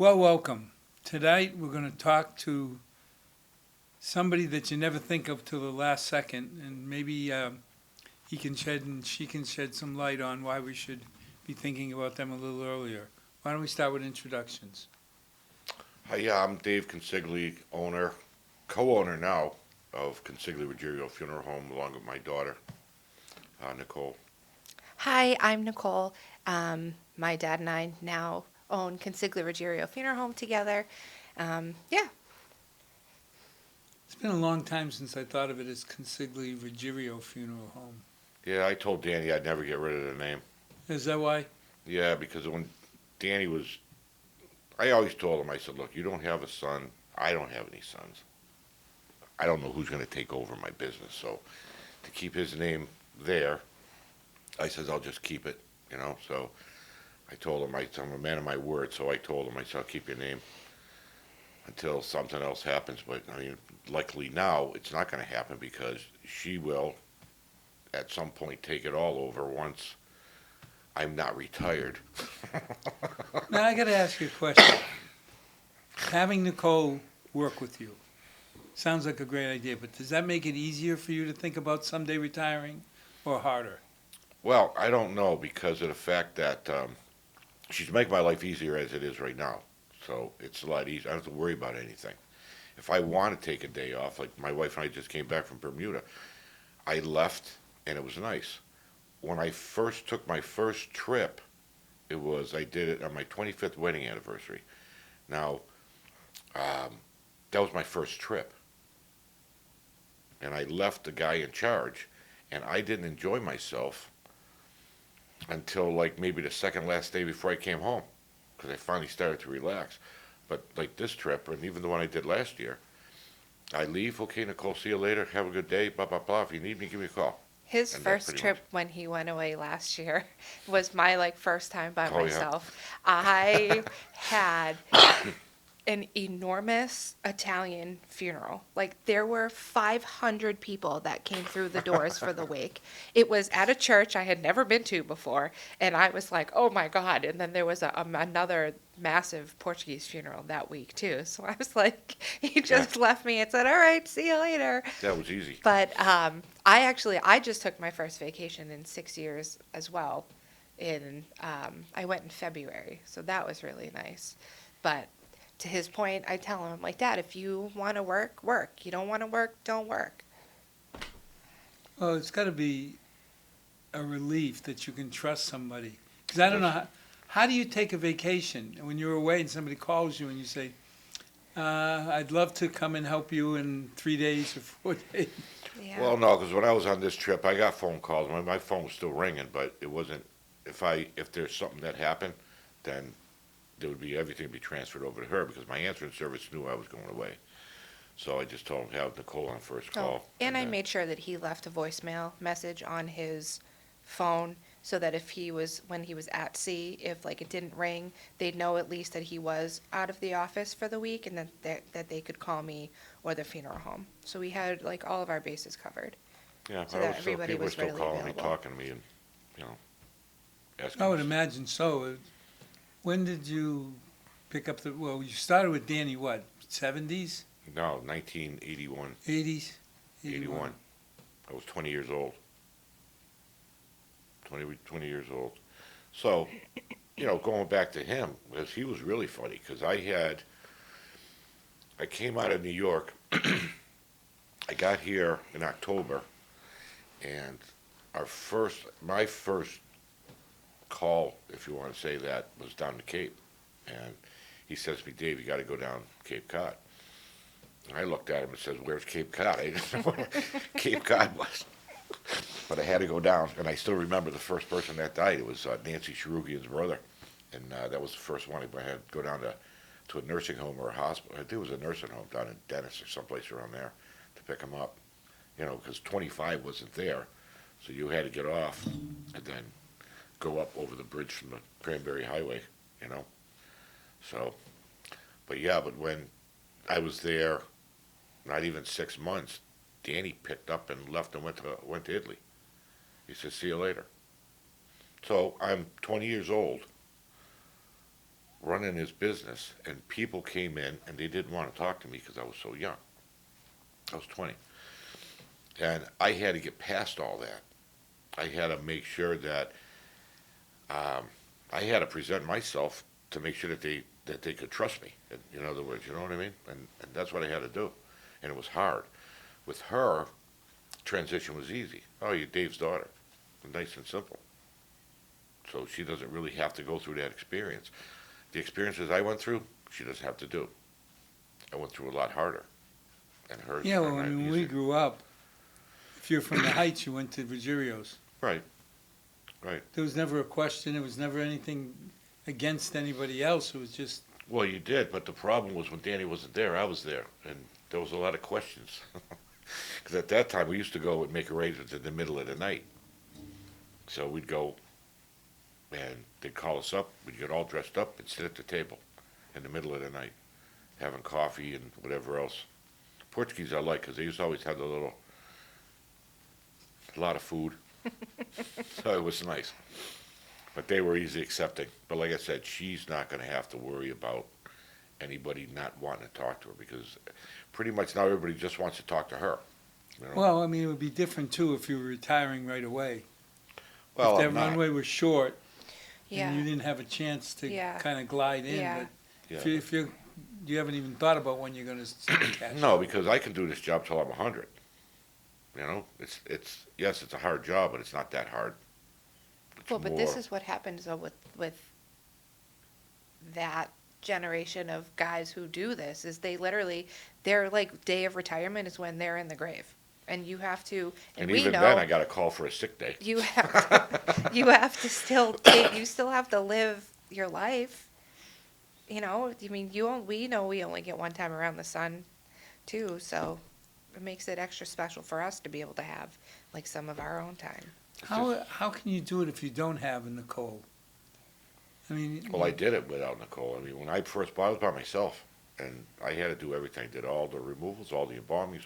Well, welcome. Tonight we're going to talk to somebody that you never think of till the last second, and maybe he can shed and she can shed some light on why we should be thinking about them a little earlier. Why don't we start with introductions? Hi, yeah, I'm Dave Consigli, owner, co-owner now of Consigli Ruggiero Funeral Home, along with my daughter, Nicole. Hi, I'm Nicole. My dad and I now own Consigli Ruggiero Funeral Home together. Yeah, It's been a long time since I thought of it as Consigli Ruggiero Funeral Home. Yeah, I told Danny I'd never get rid of the name. Is that why? Yeah, because when Danny was, I always told him, I said, look, you don't have a son. I don't have any sons. I don't know who's going to take over my business. So to keep his name there, I said, I'll just keep it, you know. So I told him, I'm a man of my word. So I told him, I said, I'll keep your name until something else happens. But I mean, luckily now it's not going to happen because she will at some point take it all over once I'm not retired. Now I got to ask you a question. Having Nicole work with you sounds like a great idea, but does that make it easier for you to think about someday retiring or harder? Well, I don't know because of the fact that she's making my life easier as it is right now. So it's a lot easier. I don't have to worry about anything. If I want to take a day off, like my wife and I just came back from Bermuda, I left and it was nice. When I first took my first trip, I did it on my 25th wedding anniversary. Now, that was my first trip. And I left the guy in charge, and I didn't enjoy myself until like maybe the second last day before I came home, because I finally started to relax. But like this trip, and even the one I did last year, I leave, okay, Nicole, see you later, have a good day, blah, blah, blah. If you need me, give me a call. his And that's first pretty trip much, when he went away last year was my first time by oh, yeah. myself. I had an enormous Italian funeral. Like there were 500 people that came through the doors for the wake. It was at a church I had never been to before, and I was like, "Oh my God!" And then there was another massive Portuguese funeral that week too. So I was like, he Yeah, just left me and said, "All right, see you later." that was easy. But I just took my first vacation in 6 years as well. I went in February, so that was really nice. But to his point, I tell him, I'm like, Dad, if you want to work, work. You don't want to work, don't work. Well, it's got to be a relief that you can trust somebody. Because I don't know, how do you take a vacation when you're away and somebody calls you and you say, I'd love to come and help you in 3 days or 4 days? Yeah. Well, no, because when I was on this trip, I got phone calls. My phone was still ringing, but it wasn't. If there's something that happened, then there would be everything would be transferred over to her because my answering service knew I was going away. So I just told him have Nicole on first Oh, call. and I made sure that he left a voicemail message on his phone so that when he was at sea, if it didn't ring, they'd know at least that he was out of the office for the week and that they could call me or the funeral home. So we had all of our bases covered. Yeah, So I that was still everybody people were was still readily calling me, available. talking to me, and you know, asking. I would imagine so. When did you pick up well, you started with Danny, what, 70s, No, 1981, 80s? 81. I was 20 years old. 20 years old. So, going back to him, because he was really funny, because I came out of New York. I got here in October, and my first call, if you want to say that, was down to Cape. And he says to me, Dave, you got to go down Cape Cod. And I looked at him and said, where's Cape Cod? I didn't know what Cape Cod was. But I had to go down, and I still remember the first person that died. It was Nancy Sharugian's brother, and that was the first one. I had to go down to a nursing home or a hospital. I think it was a nursing home down in Dennis or someplace around there to pick him up, because 25 wasn't there. So you had to get off and then go up over the bridge from the Cranberry Highway, you know. So, but when I was there, not even 6 months, Danny picked up and left and went to Italy. He said, "See you later." So I'm 20 years old, running his business, and people came in and they didn't want to talk to me because I was so young. I was 20. And I had to get past all that. I had to make sure that I had to present myself to make sure that they could trust me. In other words, you know what I mean? And that's what I had to do. And it was hard. With her, transition was easy. Oh, you're Dave's daughter. Nice and simple. So she doesn't really have to go through that experience. The experiences I went through, she doesn't have to do. I went through a lot harder. And hers Yeah, are well, not when we easy. grew up, if you're from the Heights, you went to Ruggerio's. Right. Right. There was never a question. There was never anything against anybody else. It was just, Well, you did, but the problem was when Danny wasn't there, I was there, and there was a lot of questions. Because at that time, we used to go and make arrangements in the middle of the night. So we'd go, and they'd call us up. We'd get all dressed up and sit at the table in the middle of the night, having coffee and whatever else. Portuguese I like because they used to always have a lot of food. So it was nice. But they were easy accepting. But like I said, she's not going to have to worry about anybody not wanting to talk to her because pretty much now everybody just wants to talk to her. You know? well, I mean, it would be different too if you were retiring right away. Well, If that I'm not. runway was short and you Yeah. didn't have a chance to Yeah. kind of glide in, Yeah. but Yeah. if you haven't even thought about when you're going to catch No, up. because I can do this job till I'm 100. You know, it's yes, it's a hard job, but it's not that hard. It's Well, but this more- is what happens though with that generation of guys who do this is they literally their like day of retirement is when they're in the grave. And you have to and we even know then, I got a call for a sick day. you have you have to still take you still have to live your life. You know, I mean we know we only get one time around the sun too, so it makes it extra special for us to be able to have like some of our own time. How can you do it if you don't have a Nicole? I mean, Well, I did it without Nicole. I mean, when I first bought, I was by myself, and I had to do everything. Did all the removals, all the embalmings,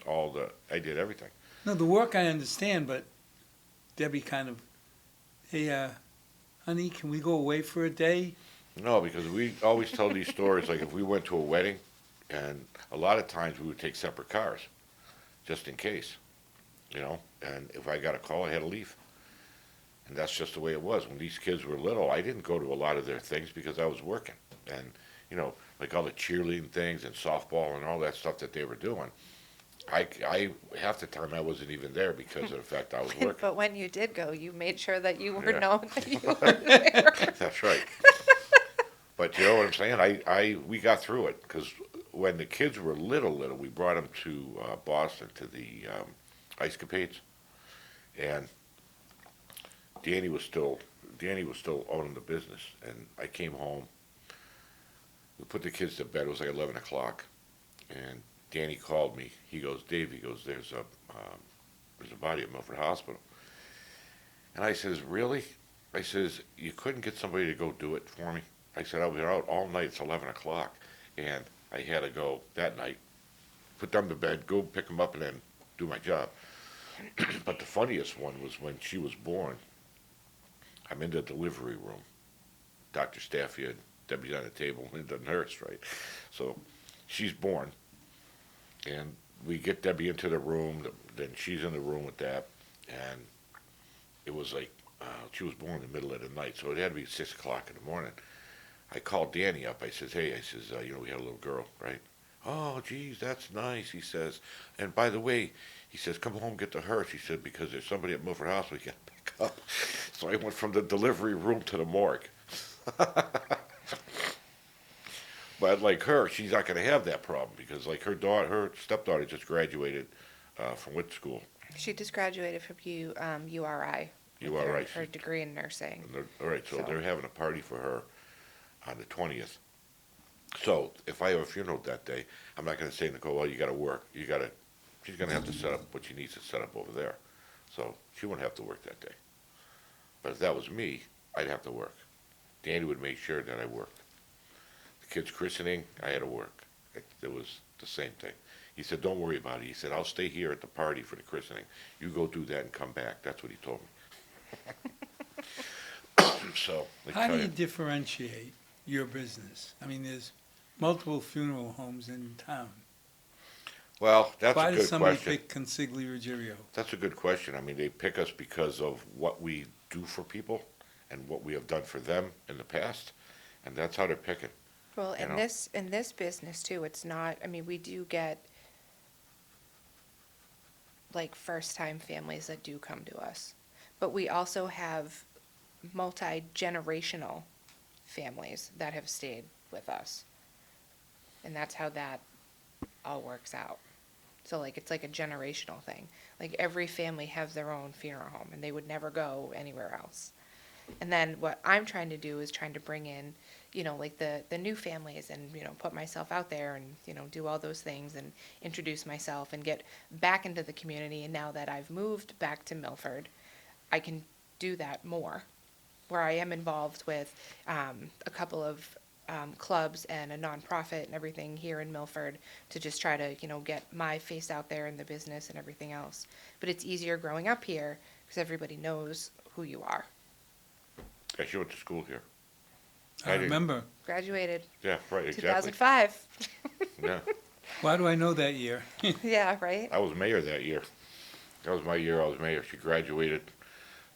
I did everything. no, the work I understand, but Debbie kind of, hey, honey, can we go away for a day? No, because we always tell these stories, like if we went to a wedding, and a lot of times we would take separate cars, just in case, you know, and if I got a call, I had to leave. And that's just the way it was. When these kids were little, I didn't go to a lot of their things because I was working. And, you know, like all the cheerleading things and softball and all that stuff that they were doing, I half the time I wasn't even there because of the fact I was working. But when you did go, you made sure that you were Yeah. known that you were there. That's right. But you know what I'm saying? We got through it because when the kids were little, we brought them to Boston to the Ice Capades, and Danny was still owning the business, and I came home. We put the kids to bed. It was like 11 o'clock, and Danny called me. He goes, Dave. He goes, there's a body at Milford Hospital. And I says, really? I says, you couldn't get somebody to go do it for me? I said, I was out all night. It's 11 o'clock, and I had to go that night, put them to bed, go pick them up, and then do my job. But the funniest one was when she was born. I'm in the delivery room. Dr. Stafford, Debbie's on the table, and the nurse, right? So she's born, and we get Debbie into the room. Then she's in the room with that, and it was like she was born in the middle of the night, so it had to be 6 o'clock in the morning. I called Danny up. I says, hey, you know, we had a little girl, right? Oh, geez, that's nice, he says. And by the way, he says, come home, get the hearse. He said, because there's somebody at Milford Hospital you got to pick up. So I went from the delivery room to the morgue. But like her, she's not going to have that problem because like her stepdaughter just graduated from WIT school. She just graduated from URI. with URI. Her degree in nursing. And all right, so So- they're having a party for her on the 20th. So if I have a funeral that day, I'm not going to say, Nicole, well, you got to work. She's going to have to set up what she needs to set up over there. So she wouldn't have to work that day. But if that was me, I'd have to work. Danny would make sure that I worked. The kid's christening, I had to work. It was the same thing. He said, don't worry about it. He said, I'll stay here at the party for the christening. You go do that and come back. That's what he told me. So, how do you differentiate your business? I mean, there's multiple funeral homes in town. Well, that's Why a does good somebody question. pick Consigli Ruggiero? That's a good question. I mean, they pick us because of what we do for people and what we have done for them in the past, and that's how they're picking. Well, You know? in this business too, it's not, I mean, we do get like first time families that do come to us. But we also have multi-generational families that have stayed with us. And that's how that all works out. So like it's like a generational thing. Like every family has their own funeral home and they would never go anywhere else. And then what I'm trying to do is trying to bring in, like the new families and, put myself out there and, do all those things and introduce myself and get back into the community. And now that I've moved back to Milford, I can do that more, where I am involved with a couple of clubs and a nonprofit and everything here in Milford to just try to, get my face out there in the business and everything else. But it's easier growing up here because everybody knows who you are. Guys, you went to school here. I didn't. remember. Graduated Yeah, right, exactly. 2005. Yeah, Why do I know that year? Yeah, right? I was mayor that year. That was my year I was mayor. She graduated,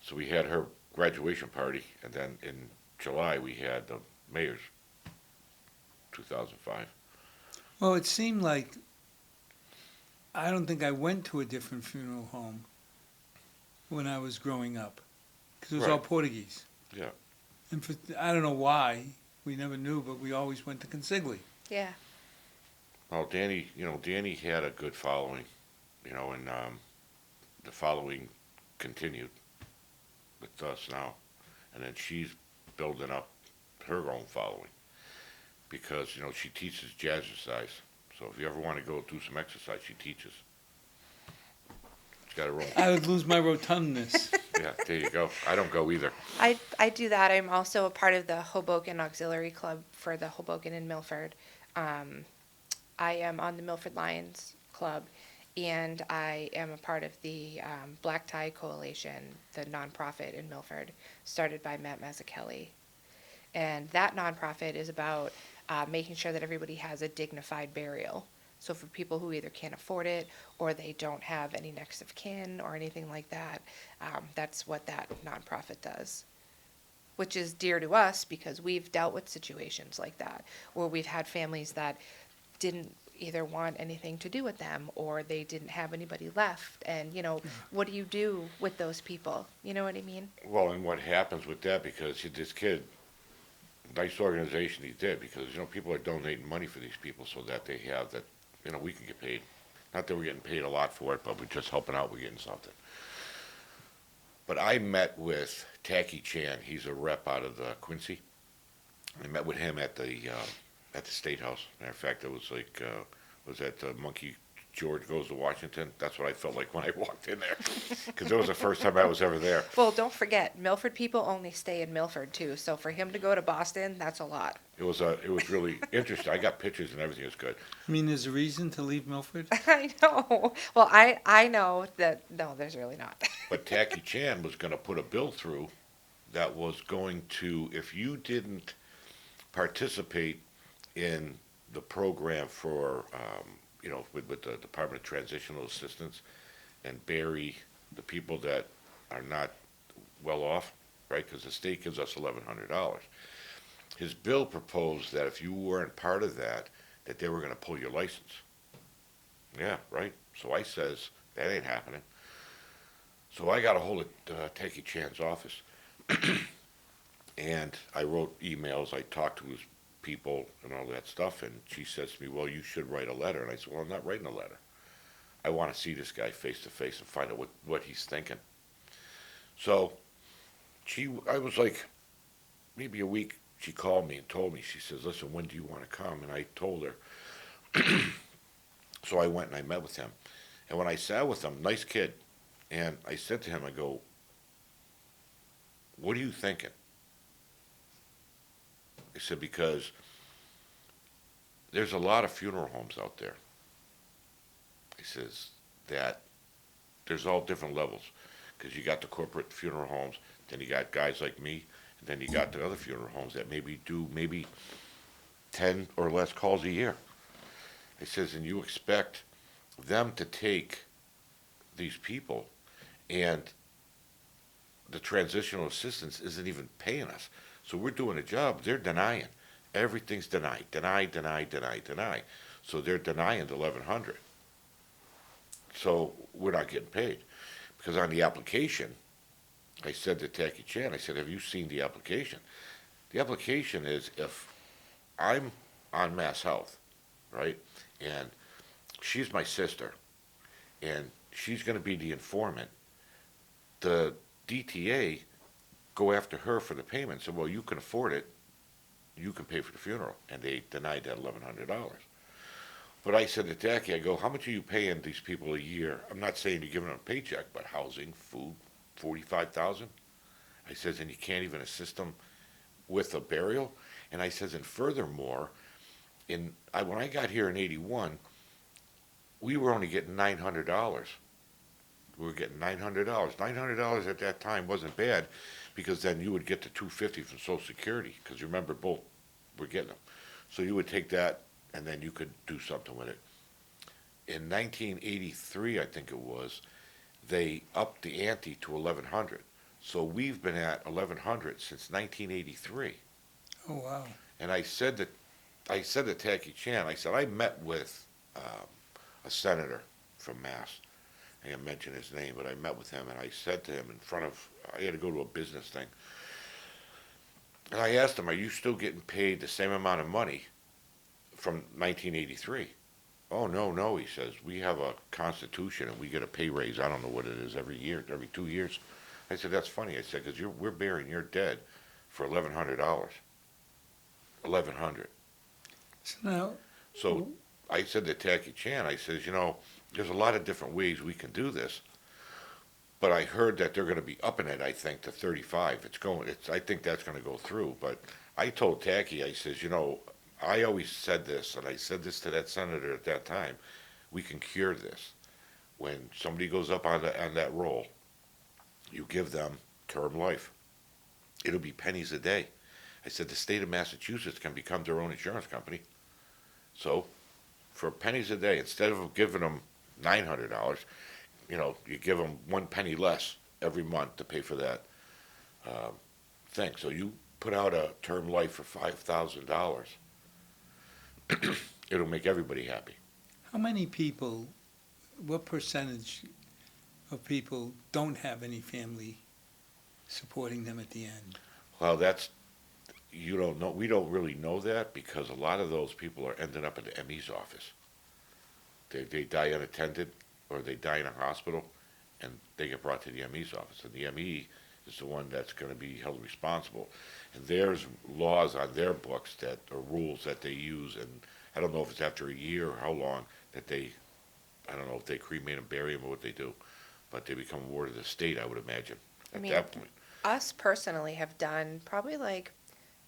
so we had her graduation party, and then in July we had the mayor's 2005. Well, it seemed like I don't think I went to a different funeral home when I was growing up because it was all Right. Portuguese. Yeah. And I don't know why, we never knew, but we always went to Consigli. Yeah. Well, Danny had a good following, and the following continued with us now. And then she's building up her own following because, she teaches jazzercise. So if you ever want to go do some exercise, she teaches. She's got her own. I would lose my rotundness. Yeah, there you go. I don't go either. I do that. I'm also a part of the Hoboken Auxiliary Club for the Hoboken and Milford. I am on the Milford Lions Club, and I am a part of the Black Tie Coalition, the nonprofit in Milford, started by Matt Mazzucchelli. And that nonprofit is about making sure that everybody has a dignified burial. So for people who either can't afford it or they don't have any next of kin or anything like that, that's what that nonprofit does. Which is dear to us because we've dealt with situations like that where we've had families that didn't either want anything to do with them or they didn't have anybody left. And, what do you do with those people? You know what I mean? Well, and what happens with that, because this kid, nice organization he did, because, people are donating money for these people so that they have that, we can get paid. Not that we're getting paid a lot for it, but we're just helping out, we're getting something. But I met with Tacky Chan, he's a rep out of Quincy. I met with him at the State House. Matter of fact, it was like, was that Monkey George Goes to Washington? That's what I felt like when I walked in there, because it was the first time I was ever there. Well, don't forget, Milford people only stay in Milford too. So for him to go to Boston, that's a lot. It was really interesting. I got pictures and everything was good. I mean, there's a reason to leave Milford? I know. Well, I know that, no, there's really not. But Tacky Chan was going to put a bill through that was going to, if you didn't participate in the program for, with the Department of Transitional Assistance and bury the people that are not well off, right? Because the state gives us $1,100. His bill proposed that if you weren't part of that they were going to pull your license. Yeah, right. So I says, that ain't happening. So I got a hold of Tacky Chan's office, and I wrote emails. I talked to his people and all that stuff, and she says to me, well, you should write a letter. And I said, well, I'm not writing a letter. I want to see this guy face to face and find out what he's thinking. So I was like, maybe a week, she called me and told me, she says, listen, when do you want to come? And I told her. So I went and I met with him. And when I sat with him, nice kid, and I said to him, I go, what are you thinking? I said, because there's a lot of funeral homes out there. He says that there's all different levels, because you got the corporate funeral homes, then you got guys like me, And then you got the other funeral homes that maybe do 10 or less calls a year. I says, and you expect them to take these people, and the transitional assistance isn't even paying us. So we're doing a job, they're denying. Everything's denied, deny. So they're denying the 1,100. So we're not getting paid. Because on the application, I said to Tacky Chan, I said, have you seen the application? The application is if I'm on Mass Health, right, and she's my sister, and she's going to be the informant, the DTA go after her for the payment. So, well, you can afford it, you can pay for the funeral. And they denied that $1,100. But I said to Tacky, I go, how much are you paying these people a year? I'm not saying you're giving them a paycheck, but housing, food, 45,000. I says, and you can't even assist them with a burial. And I says, and furthermore, when I got here in '81, we were only getting $900. We were getting $900. $900 at that time wasn't bad, because then you would get the $250 from Social Security, because you remember both were getting them. So you would take that, and then you could do something with it. In 1983, I think it was, they upped the ante to 1,100. So we've been at 1,100 since 1983. Oh, wow. And I said to Tacky Chan, I said, I met with a senator from Mass. I didn't mention his name, but I met with him, and I said to him I had to go to a business thing. And I asked him, are you still getting paid the same amount of money from 1983? Oh, no, he says, we have a constitution and we get a pay raise. I don't know what it is, every year, every 2 years. I said, that's funny. I said, because we're burying your dead for $1,100. 1,100. So I said to Tacky Chan, I says, there's a lot of different ways we can do this, but I heard that they're going to be upping it, I think, to 35. I think that's going to go through. But I told Tacky, I says, I always said this, and I said this to that senator at that time, we can cure this. When somebody goes up on that roll, you give them term life. It'll be pennies a day. I said the state of Massachusetts can become their own insurance company. So for pennies a day, instead of giving them $900, you give them 1 penny less every month to pay for that thing. So you put out a term life for $5,000. It'll make everybody happy. How many people, what percentage of people don't have any family supporting them at the end? Well, you don't know. We don't really know that, because a lot of those people are ending up in the ME's office. They die unattended, or they die in a hospital, and they get brought to the ME's office. And the ME is the one that's going to be held responsible. And there's laws on their books or rules that they use, and I don't know if it's after a year or how long I don't know if they cremate and bury them or what they do, but they become a ward of the state, I would imagine, at that point. Us personally have done probably like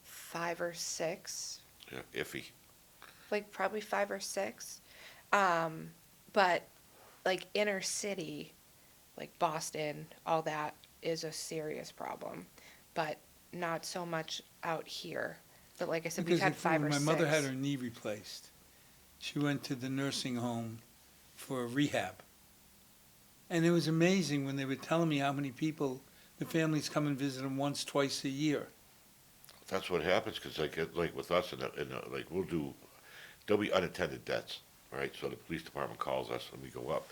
5 or 6. Yeah, iffy. Like probably 5 or 6. But like inner city, like Boston, all that is a serious problem. But not so much out here. But like I said, we've had 5 or 6. My mother had her knee replaced. She went to the nursing home for rehab. And it was amazing when they were telling me how many people, the families come and visit them once, twice a year. That's what happens, because like with us, like there'll be unattended deaths, right? So the police department calls us and we go up.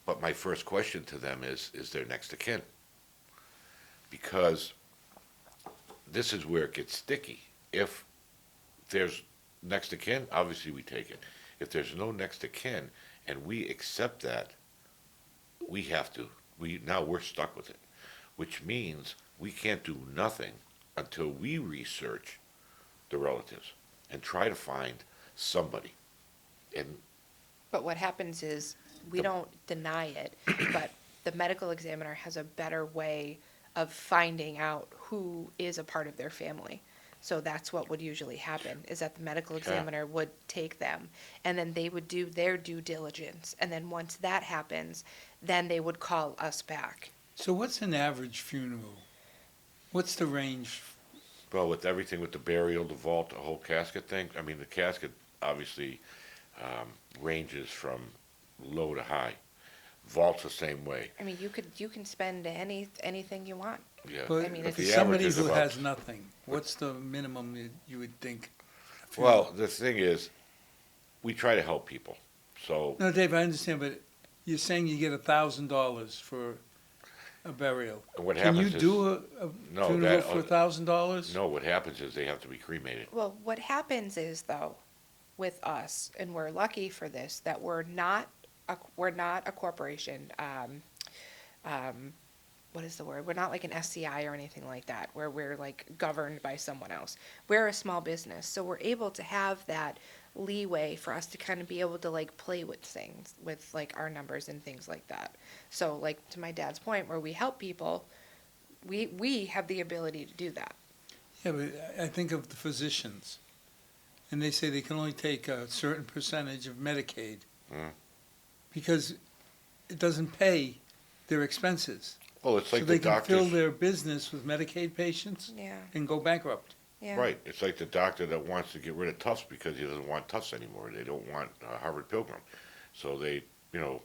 But my first question to them is there next of kin? Because this is where it gets sticky. If there's next of kin, obviously we take it. If there's no next of kin and we accept that, now we're stuck with it, which means we can't do nothing until we research the relatives and try to find somebody. But what happens is we don't deny it, but the medical examiner has a better way of finding out who is a part of their family. So that's what would usually happen, is that the medical examiner would take them, and then they would do their due diligence. And then once that happens, then they would call us back. So what's an average funeral? What's the range Well, with everything with the burial, the vault, the whole casket thing, I mean, the casket obviously ranges from low to high. Vault's the same way. I mean, you can spend anything you want. Yeah. But I mean, But for it's- the average somebody is who about. has nothing, what's the minimum you would think? Well, the thing is, we try to help people. So, No, Dave, I understand, but you're saying you get $1,000 for a burial. what Can you happens is, do a no, funeral that, for $1,000? no, what happens is they have to be cremated. Well, what happens is though, with us, and we're lucky for this, that we're not a corporation. What is the word? We're not like an SCI or anything like that, where we're like governed by someone else. We're a small business, so we're able to have that leeway for us to kind of be able to like play with things, with like our numbers and things like that. So like to my dad's point, where we help people, we have the ability to do that. Yeah, but I think of the physicians, and they say they can only take a certain percentage of Medicaid Mm. because it doesn't pay their expenses. Well, it's So like they the can fill doctors, their business with Medicaid patients Yeah, and go bankrupt. yeah. right, it's like the doctor that wants to get rid of Tufts because he doesn't want Tufts anymore. They don't want Harvard Pilgrim. So they, you know,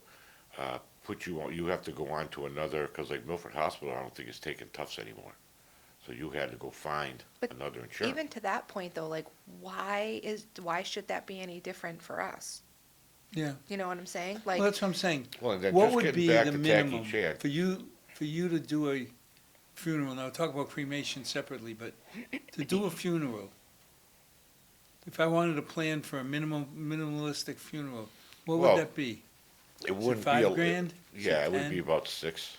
put you on, you have to go on to another, because like Milford Hospital, I don't think is taking Tufts anymore. So you had to go find But another insurance. Even to that point though, like why should that be any different for us? Yeah. You know what I'm saying? Well, Like, that's what I'm saying. Well, and then What just would getting be back the to minimum Tacky Chan, for you to do a funeral? Now, talk about cremation separately, but to do a funeral, if I wanted to plan for a minimalistic funeral, what Well, would that be? it Is it wouldn't be a. $5,000? Yeah, Is it would 10? be about 6.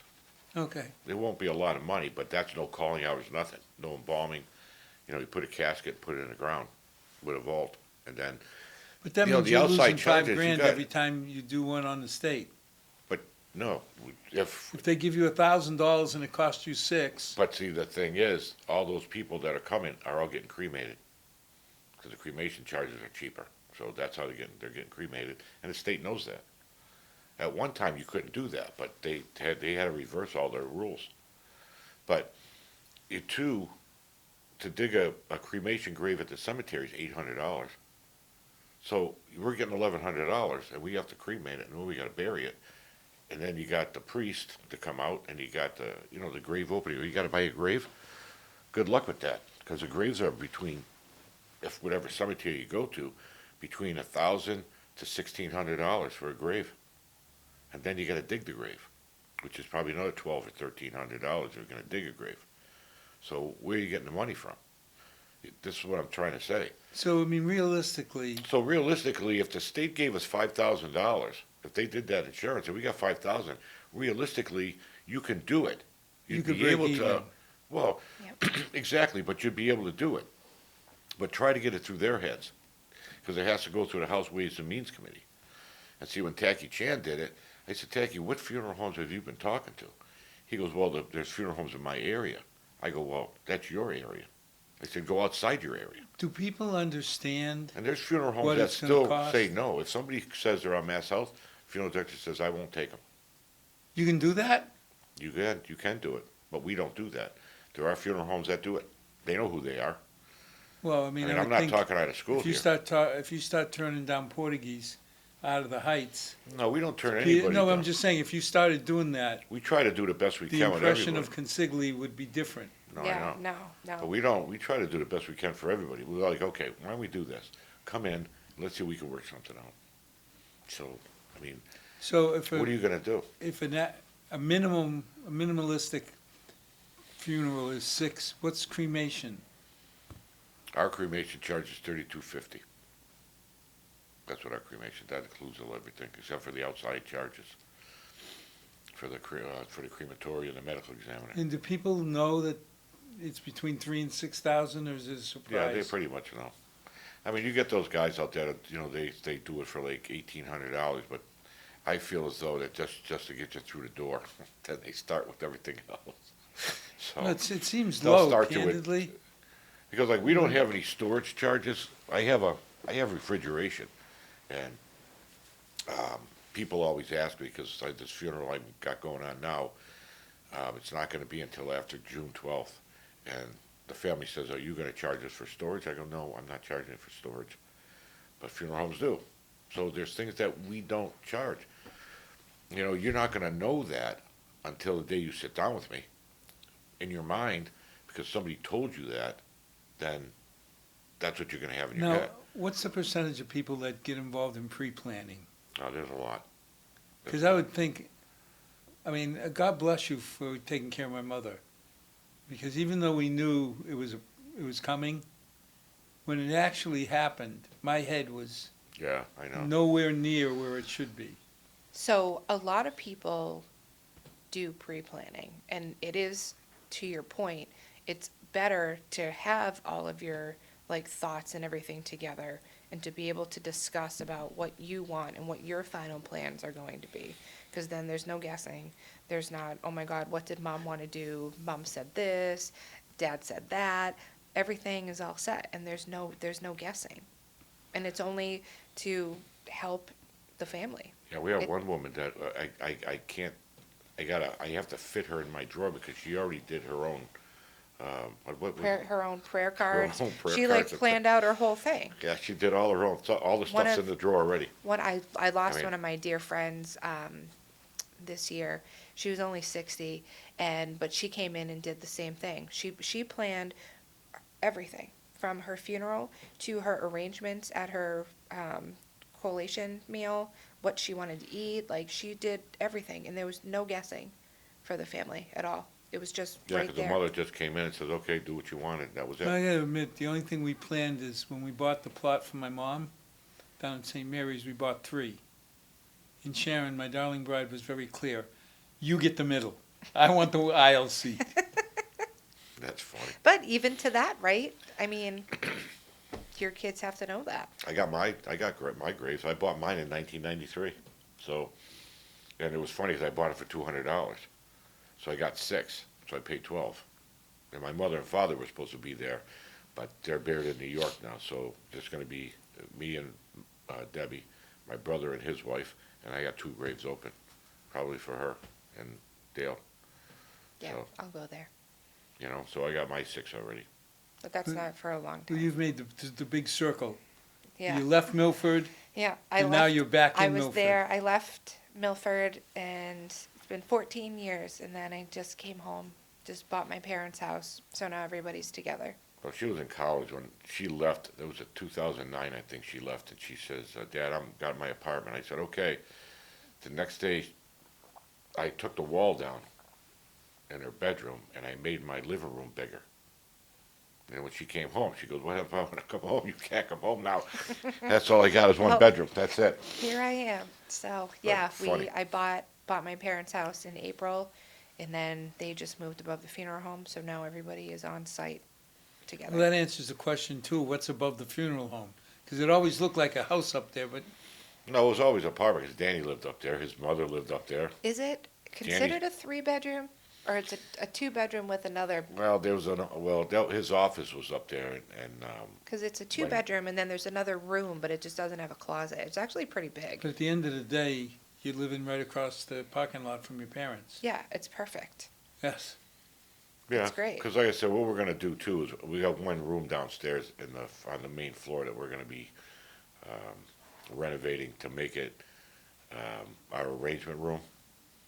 Okay. It won't be a lot of money, but that's no calling hours, nothing, no embalming. You know, you put a casket, put it in the ground with a vault, and then, But that You know, means the you're outside losing charges, you $5,000 got- every time you do one on the state. no, if, If they give you $1,000 and it costs you $6,000, but see, the thing is, all those people that are coming are all getting cremated. Because the cremation charges are cheaper, so that's how they're getting cremated, and the state knows that. At one time, you couldn't do that, but they had to reverse all their rules. But to dig a cremation grave at the cemetery is $800. So we're getting $1,100, and we have to cremate it, and then we gotta bury it. And then you got the priest to come out, and you got the grave opening. You gotta buy a grave. Good luck with that, because the graves are between, if whatever cemetery you go to, between $1,000 to $1,600 for a grave. And then you gotta dig the grave, which is probably another $1,200 or $1,300 you're gonna dig a grave. So where are you getting the money from? This is what I'm trying to say. so I mean, realistically, So realistically, if the state gave us $5,000, if they did that insurance, and we got 5,000, realistically, you can do it. you You'd could be break able even. to, well, Yep. exactly, but you'd be able to do it. But try to get it through their heads, because it has to go through the House Ways and Means Committee. And see, when Tacky Chan did it, I said, Tacky, what funeral homes have you been talking to? He goes, well, there's funeral homes in my area. I go, well, that's your area. I said, go outside your area. Do people understand? And there's funeral homes What that it's gonna still cost? say no. If somebody says they're on Mass Health, funeral director says, I won't take them. You can do that? You can do it, but we don't do that. There are funeral homes that do it. They know who they are. Well, I I mean, mean, I I'm would not think talking out of school if you here. if you start turning down Portuguese out of the heights. No, we don't turn anybody No, down. I'm just saying, if you started doing that, We try to do the best we the can with impression everybody. of Consigli would be different. No, I Yeah, know. no. But we don't. We try to do the best we can for everybody. We're like, okay, why don't we do this? Come in, let's see if we can work something out. So, I mean, So if what are you gonna do? if a minimalistic funeral is 6, what's cremation? Our cremation charge is $32.50. That's what our cremation, that includes everything, except for the outside charges. For the crematorium, the medical examiner. And do people know that it's between 3,000 and 6,000, or is it a surprise? Yeah, they pretty much know. I mean, you get those guys out there that, they do it for like $1,800, but I feel as though that just to get you through the door, then they start with everything else. Well, So, it seems they'll low, start you with- candidly. because like we don't have any storage charges. I have refrigeration, and people always ask me, because like this funeral I've got going on now, it's not gonna be until after June 12th. And the family says, "Are you going to charge us for storage?" I go, "No, I'm not charging it for storage." But funeral homes do. So there's things that we don't charge. You're not going to know that until the day you sit down with me. In your mind, because somebody told you that, then that's what you're going to have in your Now, head. what's the percentage of people that get involved in pre-planning? Oh, there's a lot. Because I would think, I mean, God bless you for taking care of my mother. Because even though we knew it was coming, when it actually happened, my head was Yeah, I know. nowhere near where it should be. So a lot of people do pre-planning, and it is, to your point, it's better to have all of your like thoughts and everything together and to be able to discuss about what you want and what your final plans are going to be. Because then there's no guessing. There's not, oh my God, what did mom want to do? Mom said this, dad said that. Everything is all set, and there's no guessing. And it's only to help the family. Yeah, we have It- one woman that I can't. I have to fit her in my drawer because she already did her own. Her own prayer cards. own prayer She cards. like planned out her whole thing. Yeah, she did all her own. All the One stuff's of- in the drawer already. I lost mean- one of my dear friends this year. She was only 60, but she came in and did the same thing. She planned everything from her funeral to her arrangements at her collation meal, what she wanted to eat. Like, she did everything, and there was no guessing for the family at all. It was just Yeah, right because the there. mother just came in and said, "Okay, do what you wanted." That was it. I gotta admit, the only thing we planned is when we bought the plot for my mom down in St. Mary's, we bought 3. And Sharon, my darling bride, was very clear. You get the middle. I want the aisle seat. That's funny. But even to that, right? I mean, your kids have to know that. I got my graves. I bought mine in 1993. So, and it was funny because I bought it for $200. So I got 6. So I paid 12. And my mother and father were supposed to be there, but they're buried in New York now. So there's going to be me and Debbie, my brother and his wife, and I got 2 graves open, probably for her and Dale. Yeah, So- I'll go there. So I got my 6 already. But that's But- not for a long Well, time. you've made the big circle. Yeah. You left Milford, Yeah, and now you're back I in was Milford. there. I left Milford, and it's been 14 years, and then I just came home. Just bought my parents' house, so now everybody's together. Well, she was in college when she left. It was in 2009, I think she left, and she says, "Dad, I'm got my apartment." I said, "Okay." The next day, I took the wall down in her bedroom, and I made my living room bigger. And when she came home, she goes, "What if I want to come home? You can't come home now." That's all I got is one Well- bedroom. That's it. Here I am. So yeah, funny. I bought my parents' house in April, and then they just moved above the funeral home, so now everybody is on site together. Well, that answers the question too, what's above the funeral home? Because it always looked like a house up there, but No, it was always an apartment because Danny lived up there. His mother lived up there. Is it considered a 3-bedroom, or it's a 2-bedroom with another? Well, his office was up there, and Because it's a 2-bedroom, and then there's another room, but it just doesn't have a closet. It's actually pretty big. at the end of the day, you're living right across the parking lot from your parents. Yeah, it's perfect. Yes. yeah, That's great. Because like I said, what we're gonna do too is we got one room downstairs on the main floor that we're gonna be renovating to make it our arrangement room.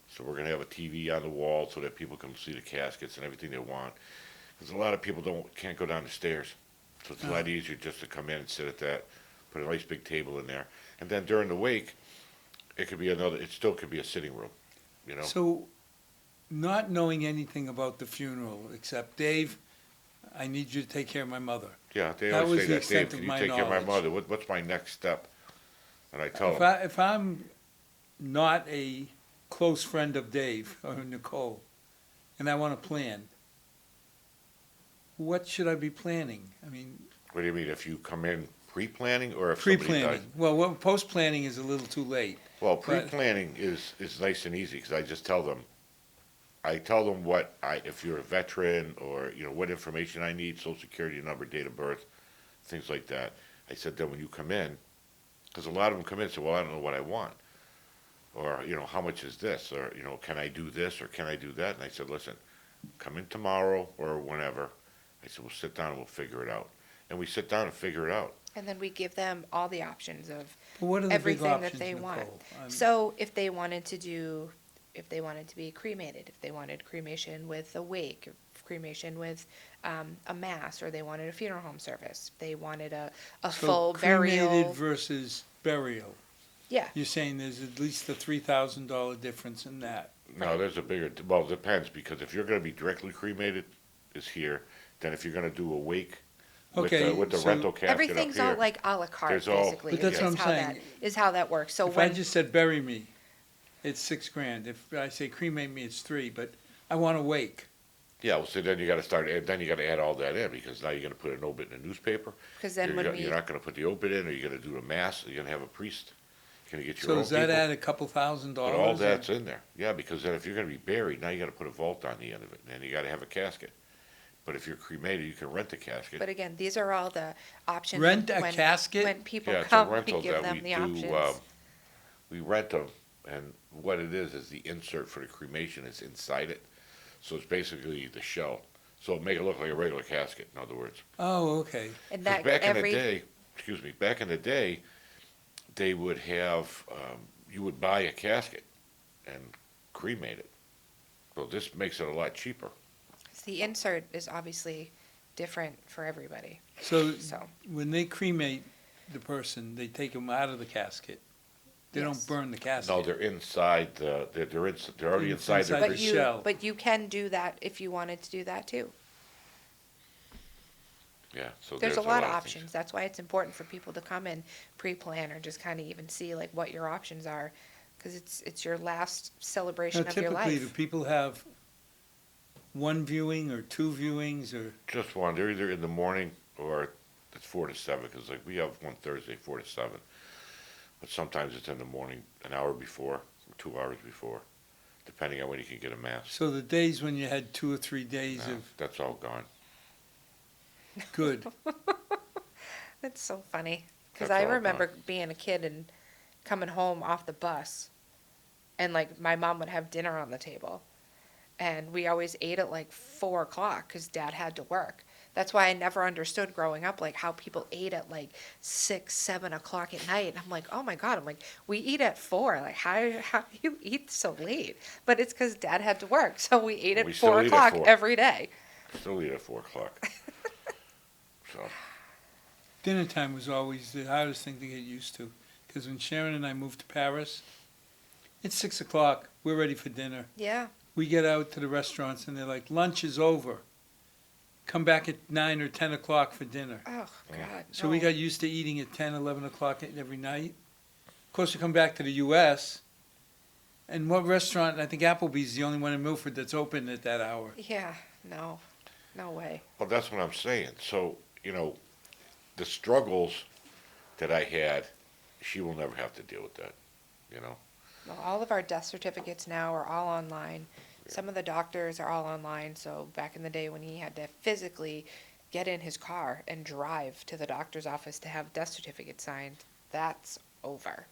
So we're gonna have a TV on the wall so that people can see the caskets and everything they want. Because a lot of people can't go down the stairs, so it's a lot easier just to come in and sit at that, put a nice big table in there, and then during the wake, it still could be a sitting room, So, not knowing anything about the funeral, except, Dave, I need you to take care of my mother. Yeah, they That always was say the that, Dave, extent can of you my take care of my knowledge. mother? What's my next step? And I tell them, If I'm not a close friend of Dave or Nicole, and I want to plan, what should I be planning? I mean, what do you mean, if you come in pre-planning or if somebody dies? pre-planning. Well, post-planning is a little too late. Well, But- pre-planning is nice and easy because I just tell them, if you're a veteran or, what information I need, social security number, date of birth, things like that. I said, then when you come in, because a lot of them come in and say, well, I don't know what I want. Or, how much is this? Or, can I do this or can I do that? And I said, listen, come in tomorrow or whenever I said, we'll sit down and we'll figure it out. And we sit down and figure it out. And then we give them all the options of But what are the big everything that options, they want. Nicole? So if they wanted to be cremated, if they wanted cremation with a wake, cremation with a mass, or they wanted a funeral home service, they wanted a So full cremated burial. versus burial. Yeah, You're saying there's at least a $3,000 difference in that. No, Right. there's a bigger, well, it depends, because if you're gonna be directly cremated, is here, then if you're gonna do a wake Okay, with the so rental casket up everything's all here, like a la carte, There's all- basically. But that's is what I'm how saying. that is how that works. So if I when just said bury me, it's $6,000. If I say cremate me, it's 3. But I want a wake. yeah, well, so then you gotta start, then you gotta add all that in, because now you're gonna put an obit in the newspaper. because then when we You're not gonna put the obit in, or you're gonna do the mass, you're gonna have a priest, you're gonna get your So own does that people. add a couple $1,000? But all that's in there, yeah, because then if you're gonna be buried, now you gotta put a vault on the end of it, and you gotta have a casket. But if you're cremated, you can rent a casket. But again, these are all the options. Rent a when, casket? When people Yeah, it's a come, we rental give that them we the do, options. we rent them, and what it is the insert for the cremation is inside it. So it's basically the shell. So it'll make it look like a regular casket, in other words. Oh, okay. And 'Cause that back in the every day, excuse me, back in the day, they would have, you would buy a casket and cremate it. So this makes it a lot cheaper. the insert is obviously different for everybody. So So when they cremate the person, they take them out of the casket. They Yes. don't burn the casket. No, they're inside they're already inside the Inside but the you shell. but you can do that if you wanted to do that too. Yeah, so There's a lot of things. options. That's why it's important for people to come and pre-plan or just kind of even see like what your options are, because it's your last celebration Now, of your typically, do life. people have one viewing or 2 viewings or? Just one. They're either in the morning or it's 4 to 7, because like we have one Thursday, 4 to 7. But sometimes it's in the morning, an hour before, 2 hours before, depending on when you can get a mass. So the days when you had 2 or 3 days No, of that's all gone. good. That's so funny. Because That's I all remember being a kid and coming home off the bus, and like my mom would have dinner on the table, and we always ate at like 4 o'clock because Dad had to work. That's why I never understood growing up like how people ate at like 6, 7 o'clock at night. I'm like, oh my God! I'm like, we eat at 4. Like, how do you eat so late? But it's because Dad had to work, so we ate at We still 4 eat at o'clock 4. every day. Still eat at 4 o'clock. So, Dinner time was always the hardest thing to get used to. Because when Sharon and I moved to Paris, it's 6 o'clock. We're ready for dinner. Yeah. We get out to the restaurants and they're like, lunch is over. Come back at 9 or 10 o'clock for dinner. Oh God. So we no. got used to eating at 10, 11 o'clock every night. Of course, we come back to the U.S. And what restaurant? I think Applebee's the only one in Milford that's open at that hour. Yeah. No. No way. well, that's what I'm saying. So, the struggles that I had, she will never have to deal with that, Well, all of our death certificates now are all online. Some of the doctors are all online. So back in the day when he had to physically get in his car and drive to the doctor's office to have death certificate signed, that's over.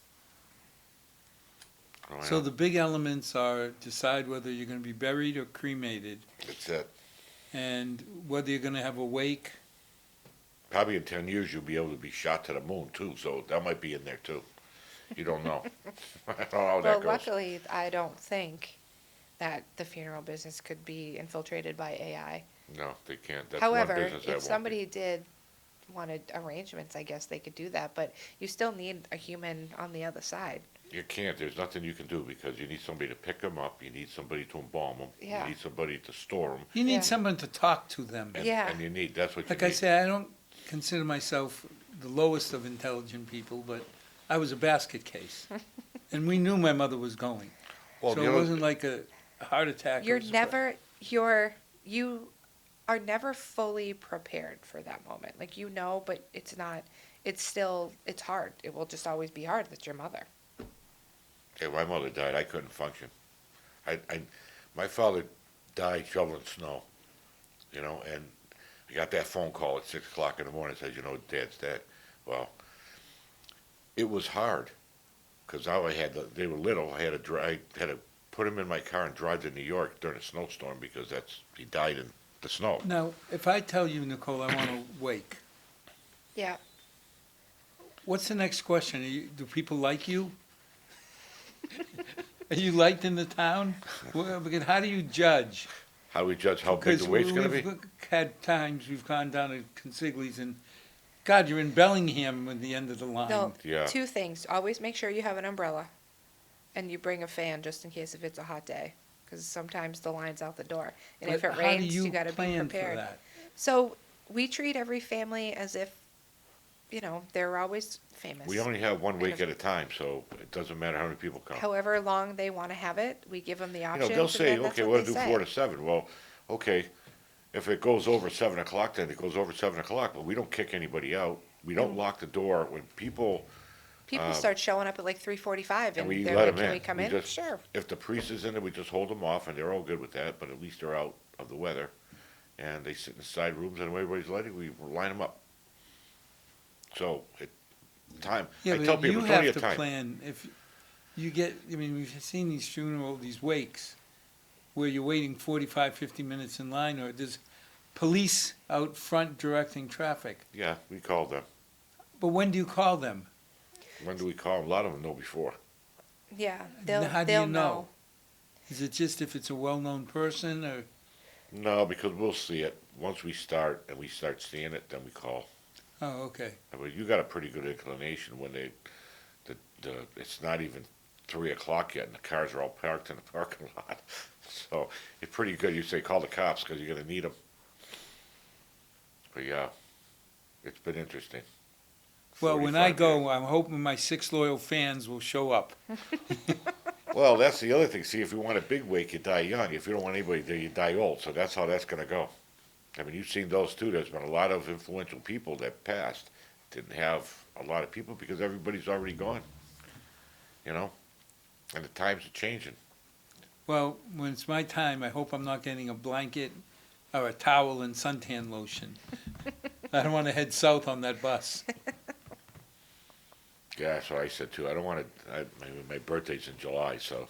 Oh, I So know. the big elements are decide whether you're going to be buried or cremated, That's it. and whether you're going to have a wake. Probably in 10 years, you'll be able to be shot to the moon, too, so that might be in there, too. You don't know. I don't know how Well, that goes. luckily, I don't think that the funeral business could be infiltrated by AI. No, they can't. That's However, one business that if won't be. somebody did wanted arrangements, I guess they could do that. But you still need a human on the other side. You can't. There's nothing you can do, because you need somebody to pick them up. You need somebody to embalm them. Yeah. You need somebody to store them. You need Yeah. someone to talk to them. And, Yeah. and that's what Like you I need. say, I don't consider myself the lowest of intelligent people, but I was a basket case. And we knew my mother was going. Well, So the it other- wasn't like a heart attack. or You are never fully prepared for that moment. Like but it's not. It's hard. It will just always be hard. That's your mother. Yeah, my mother died. I couldn't function. My father died shoveling snow, and I got that phone call at 6 o'clock in the morning. Says, Dad's dead. Well, it was hard, because they were little. I had to put him in my car and drive to New York during a snowstorm, because he died in the snow. Now, if I tell you, Nicole, I want to wake, Yeah. what's the next question? Do people like you? Are you liked in the town? Well, because how do you judge? How do we judge how big Because the wait's gonna be? we've had times we've gone down to Consigli's and, God, you're in Bellingham at the end of the line. No, Yeah. two things. Always make sure you have an umbrella and you bring a fan just in case if it's a hot day. Because sometimes the line's out the door. And if But it how do rains, you got to be plan for prepared. that? So we treat every family as if, they're always famous. We only have one wake at a time, so it doesn't matter how many people come. However long they want to have it, we give them the You options. know, they'll and say, then that's okay, what we'll they do say. 4 to 7. Well, okay, if it goes over 7 o'clock, then it goes over 7 o'clock, but we don't kick anybody out. We don't lock the door. When people, People start showing up at like 3:45 and and we they're let like, them can in. we come We in? just- Sure. If the priest is in there, we just hold them off, and they're all good with that, but at least they're out of the weather. And they sit in the side rooms, and when everybody's lighting, we line them up. So, time, Yeah, I tell but people, you it's only a have to time. plan, if you get, I mean, we've seen these these wakes, where you're waiting 45, 50 minutes in line, or there's police out front directing traffic. Yeah, we call them. But when do you call them? When do we call them? A lot of them know before. Yeah, How do they'll you know? Is it just if it's a well-known person, or, No, because we'll see it. Once we start and we start seeing it, then we call. oh, okay. I mean, you got a pretty good inclination when it's not even 3 o'clock yet and the cars are all parked in the parking lot. So it's pretty good. You say, call the cops because you're going to need them. But yeah, it's been interesting. Well, when I 45 go, years. I'm hoping my 6 loyal fans will show up. Well, that's the other thing. See, if you want a big wake, you die young. If you don't want anybody there, you die old. So that's how that's going to go. I mean, you've seen those too. There's been a lot of influential people that passed. Didn't have a lot of people because everybody's already gone. You know? And the times are changing. Well, when it's my time, I hope I'm not getting a blanket or a towel and suntan lotion. I don't want to head south on that bus. Yeah, that's what I said too. I don't want to. My birthday's in July, so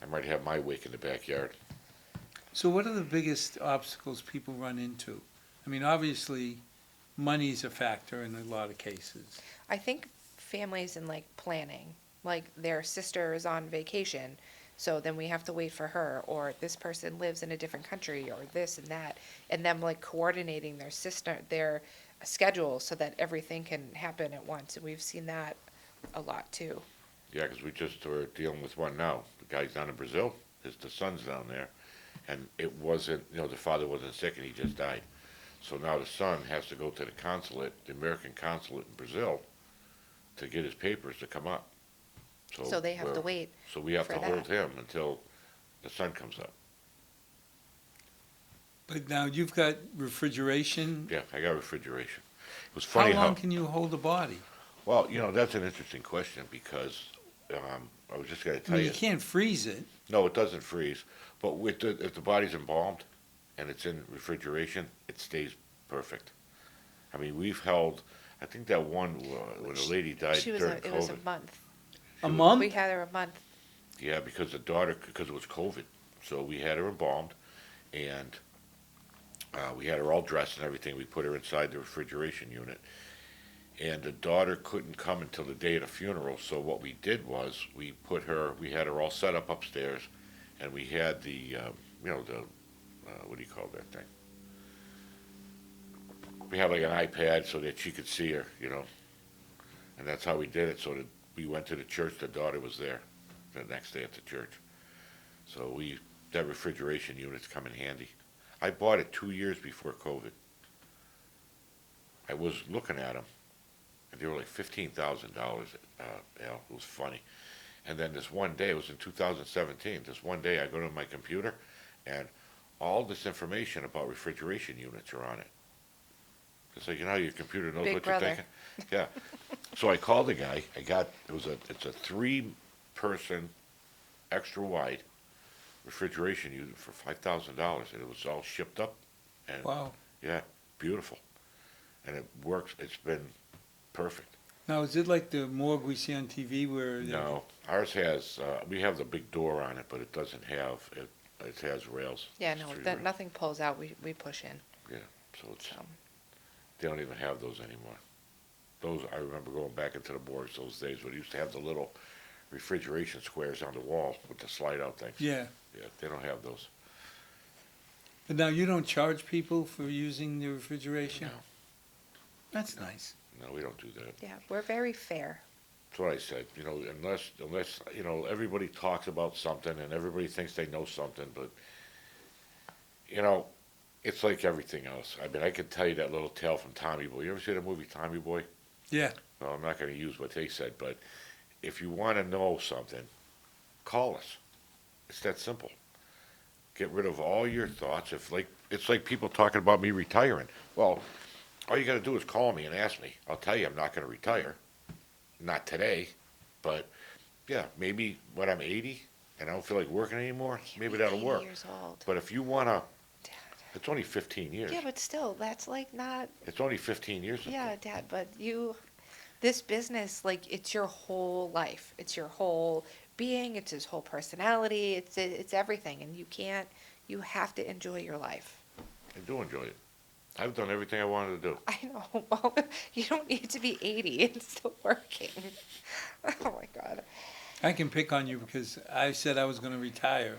I might have my wake in the backyard. So what are the biggest obstacles people run into? I mean, obviously, money's a factor in a lot of cases. I think families and like planning, like their sister is on vacation, so then we have to wait for her, or this person lives in a different country, or this and that, and them like coordinating their schedule so that everything can happen at once. And we've seen that a lot too. Yeah, because we just were dealing with one now. The guy's down in Brazil. The son's down there, and it wasn't. The father wasn't sick, and he just died. So now the son has to go to the consulate, the American consulate in Brazil, to get his papers to come up. So they have to we're- wait. So we have for to that. hold him until the sun comes up. But now you've got refrigeration. Yeah, I got refrigeration. It was How funny long can you hold a body? Well, that's an interesting question because I was just going to I tell mean, you. you can't freeze it. No, it doesn't freeze. But if the body's embalmed and it's in refrigeration, it stays perfect. I mean, we've held. I think that one when a lady died during It was a COVID. month. A month? We had her a month. Yeah, because it was COVID, so we had her embalmed, and we had her all dressed and everything. We put her inside the refrigeration unit, and the daughter couldn't come until the day of the funeral. So what we did was we had her all set up upstairs, and we had the what do you call that thing? We had like an iPad so that she could see her, and that's how we did it. So that we went to the church. The daughter was there the next day at the church. So that refrigeration unit's come in handy. I bought it 2 years before COVID. I was looking at them, and they were like $15,000. It was funny. And then this one day, it was in 2017. This one day, I go to my computer, and all this information about refrigeration units are on it. It's like how your computer knows Big what brother. you're thinking. Yeah. So I called the guy. It's a 3-person extra wide refrigeration unit for $5,000, and it was all shipped up. And Wow. yeah, beautiful, and it works. It's been perfect. Now, is it like the morgue we see on TV where? No, ours has. We have the big door on it, but it doesn't have. it has rails. Yeah, It's no, three that rails. nothing pulls out. We push in. Yeah, so it's, So they don't even have those anymore. Those, I remember going back into the boards those days, when they used to have the little refrigeration squares on the wall with the slide-out things. Yeah. Yeah, they don't have those. But now you don't charge people for using the refrigeration? No. That's nice. No, we don't do that. yeah, we're very fair. That's what I said, you know, unless, you know, everybody talks about something and everybody thinks they know something, but, you know, it's like everything else. I mean, I could tell you that little tale from Tommy Boy. You ever see the movie Tommy Boy? Yeah. Well, I'm not gonna use what they said, but if you wanna know something, call us. It's that simple. Get rid of all your thoughts. It's like people talking about me retiring. Well, all you gotta do is call me and ask me. I'll tell you I'm not gonna retire. Not today, but yeah, maybe when I'm 80 and I don't feel like working anymore, maybe that'll 80 work. Years old. But if you wanna, Dad. it's only 15 years. Yeah, but still, that's like not. It's only 15 years. Yeah, Dad, but this business, like, it's your whole life. It's your whole being. It's his whole personality. It's everything, and you have to enjoy your life. I do enjoy it. I've done everything I wanted to do. I know. Well, you don't need to be 80 and still working. Oh my God. I can pick on you because I said I was going to retire.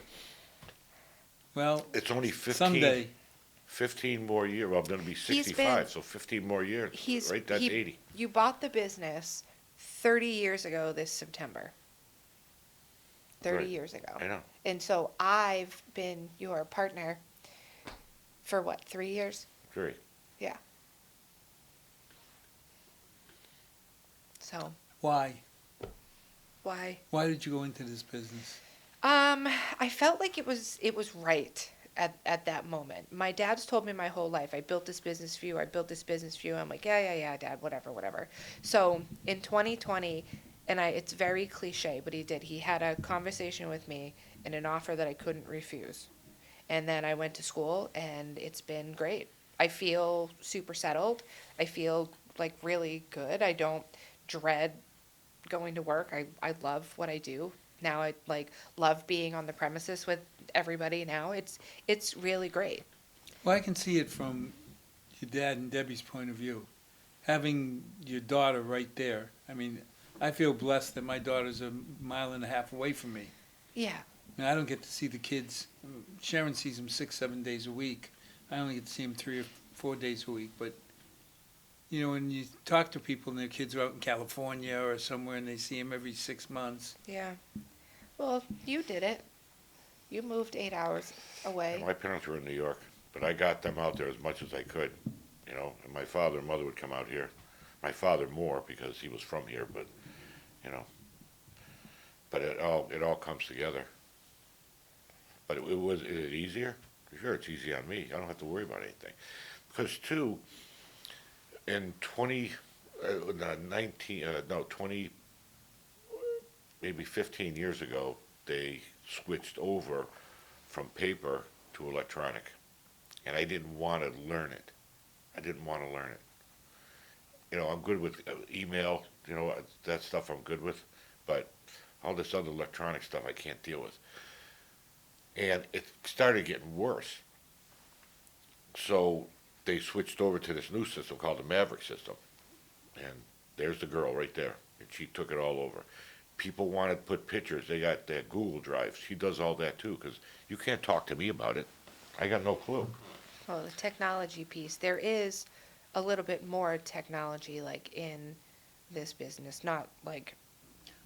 Well, It's only 15. someday. 15 more years. Well, I'm going to be He's 65, been- so 15 more years. He's Right, that's he- 80. You bought the business 30 years ago this September. 30 Right. years ago. I know. And so I've been your partner for what, 3 years? Great. Yeah. So Why? why? Why did you go into this business? I felt like it was right at that moment. My dad's told me my whole life, I built this business for you, I built this business for you. I'm like, yeah, Dad, whatever. So in 2020, and it's very cliche, but he did. He had a conversation with me and an offer that I couldn't refuse. And then I went to school, and it's been great. I feel super settled. I feel like really good. I don't dread going to work. I love what I do. Now I love being on the premises with everybody now. It's really great. Well, I can see it from your dad and Debbie's point of view. Having your daughter right there. I mean, I feel blessed that my daughter's a mile and a half away from me. Yeah. And I don't get to see the kids. Sharon sees them 6-7 days a week. I only get to see them 3 or 4 days a week. But, you know, when you talk to people and their kids are out in California or somewhere and they see them every 6 months. Yeah. Well, you did it. You moved 8 hours away. My parents were in New York, but I got them out there as much as I could, you know, and my father and mother would come out here. My father more because he was from here, but, you know, but it all comes together. But is it easier? Sure, it's easy on me. I don't have to worry about anything. Because too, in 20, 15 years ago, they switched over from paper to electronic. And I didn't want to learn it. You know, I'm good with email, you know, that stuff I'm good with, but all this other electronic stuff I can't deal with. And it started getting worse. So they switched over to this new system called the Maverick system. And there's the girl right there. And she took it all over. People wanted to put pictures. They got their Google Drive. She does all that too, because you can't talk to me about it. I got no clue. Well, the technology piece, there is a little bit more technology like in this business, not like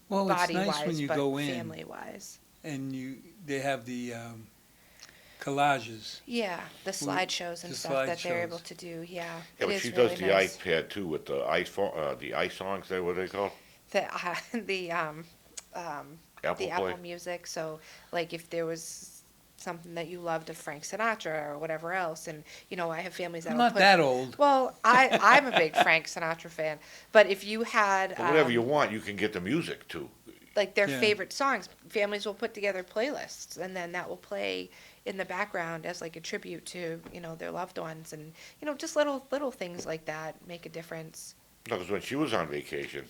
Well, it's body nice wise, when you but go in family wise. and they have the collages. Yeah, the slideshows and the stuff that they're slideshows. able to do. Yeah, Yeah, it but is she really does the nice. iPad too with the iPhone, the iSongs. That what they call The Apple the Play. Apple Music. So like if there was something that you loved of Frank Sinatra or whatever else, and you know I have families that I'm will not put. that old. Well, I'm a big Frank Sinatra fan, but if you had But whatever you want, you can get the music too. like their Yeah. favorite songs, families will put together playlists, and then that will play in the background as like a tribute to their loved ones, and just little things like that make a difference. No, because when she was on vacation,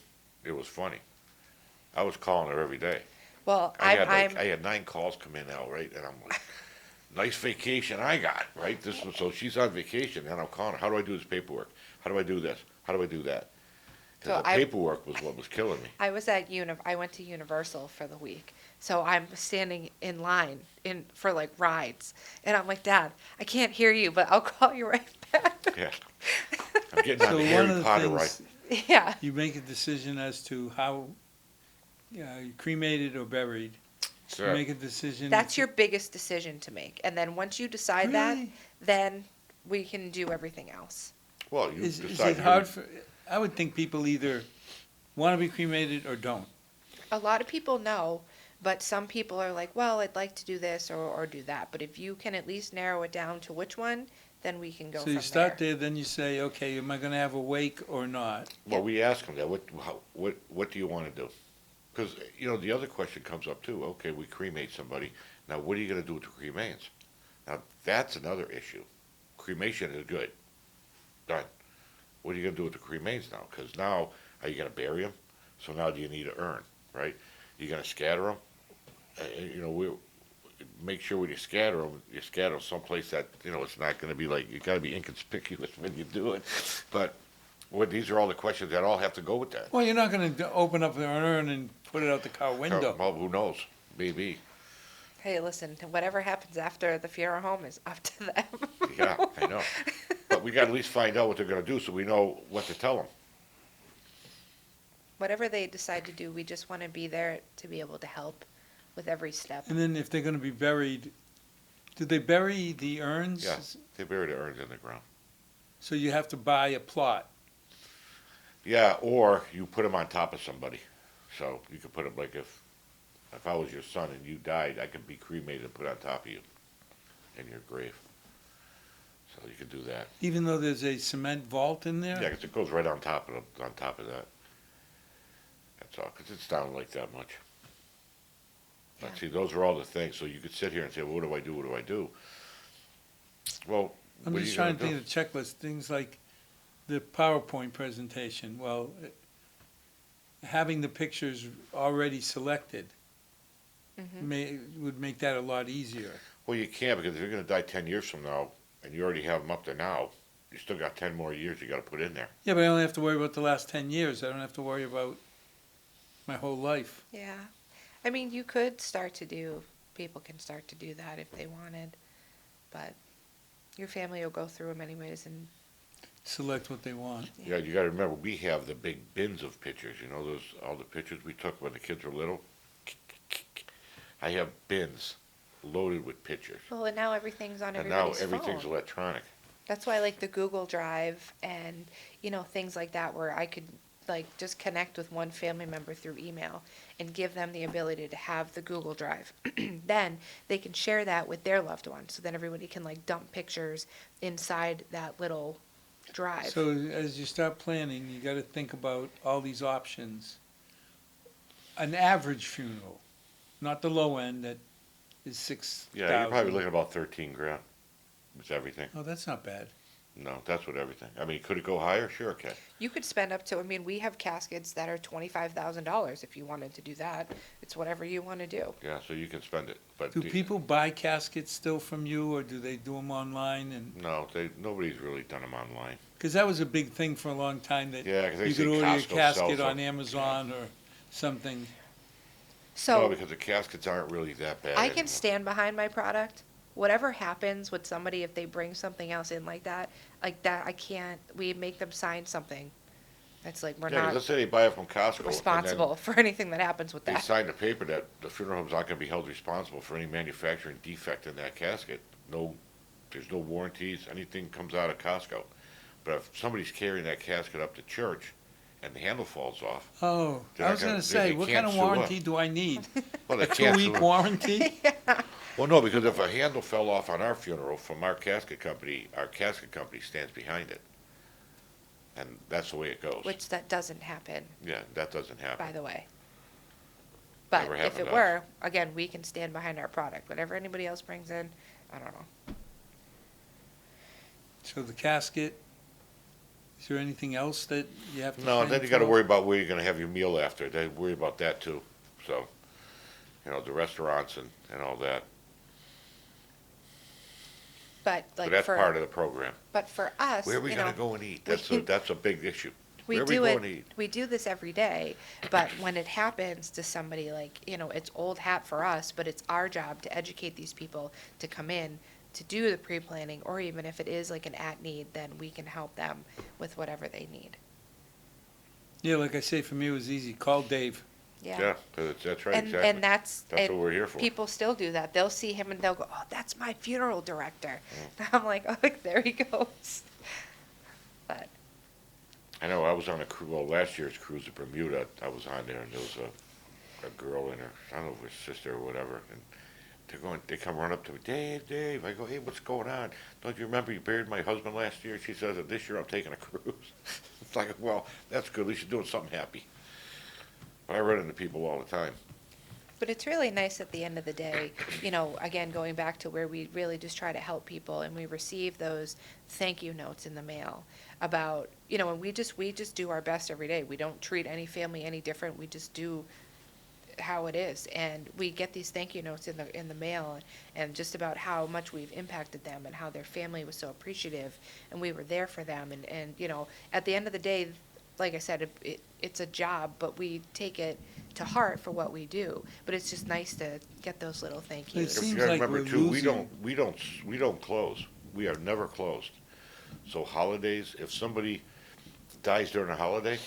it was funny. I was calling her every day. Well, I I'm had 9 calls come in now, right? And I'm like, nice vacation I got, right? So she's on vacation, and I'm calling her, how do I do this paperwork? How do I do this? How do I do that? So Because the paperwork was what was killing me. I was at I went to Universal for the week. So I'm standing in line for like rides. And I'm like, Dad, I can't hear you, but I'll call you right back. Yeah. I'm getting on So the one Harry of the Potter ride. things, Yeah. you make a decision as to how, you cremated or buried. You Sure. make a decision. That's your biggest decision to make. And then once you decide that, Really? then we can do everything else. Well, you Is decide. it hard for, I would think people either want to be cremated or don't. A lot of people know, but some people are like, well, I'd like to do this or do that. But if you can at least narrow it down to which one, then we can go So from you start there. there, then you say, okay, am I going to have a wake or not? Well, we ask them that. What do you want to do? Because the other question comes up too. Okay, we cremate somebody. Now, what are you going to do with the cremains? Now, that's another issue. Cremation is good. Done. What are you going to do with the cremains now? Because now, are you going to bury them? So now, do you need an urn, right? You going to scatter them? We make sure when you scatter them someplace that it's not going to be like you got to be inconspicuous when you do it. But these are all the questions that all have to go with that. Well, you're not going to open up an urn and put it out the car window. Well, who knows? Maybe. Hey, listen, whatever happens after the funeral home is up to them. Yeah, I know. But we got to at least find out what they're going to do so we know what to tell them. Whatever they decide to do, we just want to be there to be able to help with every step. And then if they're going to be buried, do they bury the urns? Yeah, they bury the urns in the ground. So you have to buy a plot. Yeah, or you put them on top of somebody. So you could put them like if I was your son and you died, I could be cremated and put on top of you in your grave. So you could do that. Even though there's a cement vault in there? Yeah, because it goes right on top of that. That's all, because it's down like that much. But Yeah. see, those are all the things. So you could sit here and say, well, what do I do? What do I do? Well, I'm what are just you trying gonna to think of the checklist, things like the PowerPoint presentation. Well, having the pictures already selected would make that a lot easier. Well, you can't, because if you're going to die 10 years from now and you already have them up there now, you still got 10 more years you got to put in there. Yeah, but I only have to worry about the last 10 years. I don't have to worry about my whole life. Yeah. I mean, people can start to do that if they wanted, but your family will go through them anyways. And Select what they want. Yeah, you got to remember, we have the big bins of pictures. All the pictures we took when the kids were little. I have bins loaded with pictures. well, and now everything's on And now everybody's everything's phone. electronic. That's why I like the Google Drive and, things like that where I could just connect with one family member through email and give them the ability to have the Google Drive. Then they can share that with their loved ones. So then everybody can dump pictures inside that little drive. So as you start planning, you got to think about all these options. An average funeral, not the low end that is 6,000. Yeah, you're probably looking at about 13 grand. It's everything. Oh, that's not bad. No, that's what everything. I mean, could it go higher? Sure, it can. You could spend up to, we have caskets that are $25,000 if you wanted to do that. It's whatever you want to do. Yeah, so you can spend it. But Do people buy caskets still from you, or do they do them online? And No, nobody's really done them online. because that was a big thing for a long time, that Yeah, because they you say could order a Costco sells casket them. on Amazon or something. No, So because the caskets aren't really that bad. I can anymore. stand behind my product. Whatever happens with somebody, if they bring something else in like that, I can't, we make them sign something. It's like, we're Yeah, 'cause not let's say they buy it from Costco. responsible for anything that happens with And then they that. sign the paper that the funeral home's not going to be held responsible for any manufacturing defect in that casket. No, there's no warranties. Anything comes out of Costco. But if somebody's carrying that casket up to church and the handle falls off, Oh, They're I not was gonna- gonna they say, what can't kind of sue us. warranty do I need? well, they A can't. 2-week warranty? Well, no, because if a handle fell off on our funeral from our casket company stands behind it. And that's the way it goes. Which that doesn't happen, Yeah, that doesn't happen. by the way. But Never if happened it to us. were, again, we can stand behind our product. Whatever anybody else brings in, I don't know. So the casket, is there anything else that you have to No, and then plan you got to for? worry about where you're going to have your meal after. They worry about that too. So, the restaurants and all that. But So like that's for, part of the program. but for us, Where are we you gonna know, go and eat? we- That's a big issue. we Where are we do going it, to eat? we do this every day, but when it happens to somebody, like, you know, it's old hat for us, but it's our job to educate these people to come in, to do the pre-planning, or even if it is like an at need, then we can help them with whatever they need. Yeah, like I say, for me, it was easy. Call Dave. Yeah, 'cause that's right, And exactly. that's, That's and what we're here for. people still do that. They'll see him and they'll go, oh, that's my funeral director. Mm. And I'm like, oh, there he goes. But, I know, I was on a cruise, well, last year's cruise to Bermuda, I was on there, and there was a girl and her, I don't know if it was sister or whatever, and they come run up to me, Dave, Dave. I go, hey, what's going on? Don't you remember you buried my husband last year? She says, this year I'm taking a cruise. It's like, well, that's good, at least you're doing something happy. I run into people all the time. but it's really nice at the end of the day, you know, again, going back to where we really just try to help people and we receive those thank you notes in the mail about, you know, and we just do our best every day. We don't treat any family any different. We just do how it is, and we get these thank you notes in the mail, and just about how much we've impacted them and how their family was so appreciative and we were there for them, and you know, at the end of the day, like I said, it's a job, but we take it to heart for what we do. But it's just nice to get those little thank It yous. seems You gotta like remember we're too, losing- we don't close. We are never closed. So holidays, if somebody dies during a holiday,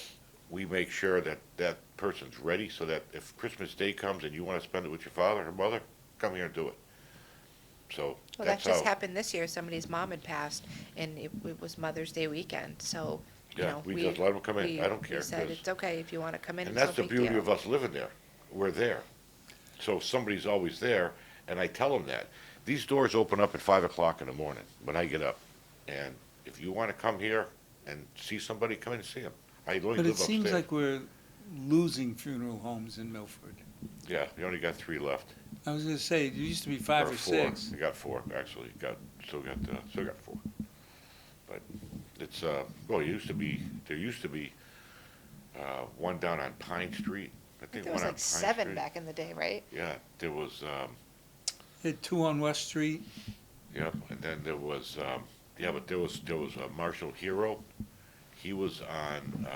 we make sure that that person's ready so that if Christmas Day comes and you wanna spend it with your father or mother, come here and do it. So Well, that that's just how, happened this year. Somebody's mom had passed, and it was Mother's Day weekend, so, you yeah, know, we just let them come in. we- I don't care. We said, 'Cause- it's okay if you wanna come in, And it's no that's the big beauty deal. of us living there. We're there. So somebody's always there, and I tell them that. These doors open up at 5 o'clock in the morning when I get up. And if you wanna come here and see somebody, come in and see them. I only But live it seems upstairs. like we're losing funeral homes in Milford. Yeah, we only got 3 left. I was gonna say, there used to be 5 or 4. 6. We got 4, actually. Still got 4. But it's, well, there used to be, one down on Pine Street. I I think think there one was on like Pine 7 Street. back in the day, right? Yeah, there was, Had 2 on West Street. yep, and then there was, yeah, but there was Marshall Hero. He was on,